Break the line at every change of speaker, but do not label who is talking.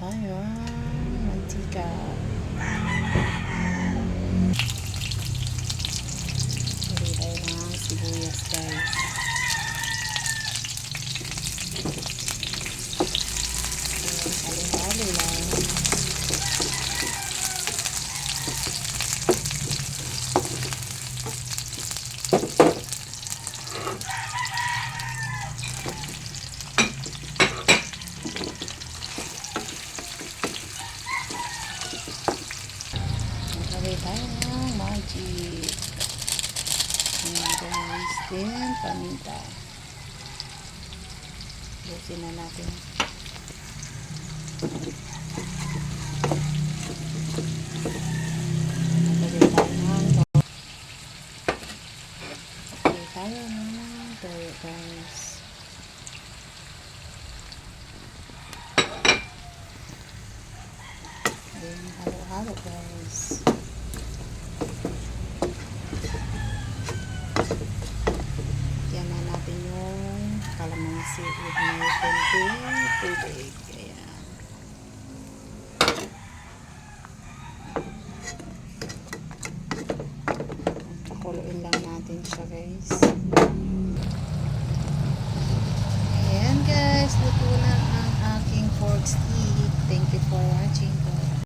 tayo mantika. Lagay tayo ng sibuyas, guys. Halo-halo lang. Lagay tayo ng magic. And guys, then paminta. Busin na natin. Lagay tayo ng toyo, guys. Then halo-halo, guys. Yan na natin yung kalamansi with may konting tubig. Ayan. Pakuluin lang natin siya, guys. Ayan, guys. Luto na ang aking pork steak. Thank you for watching.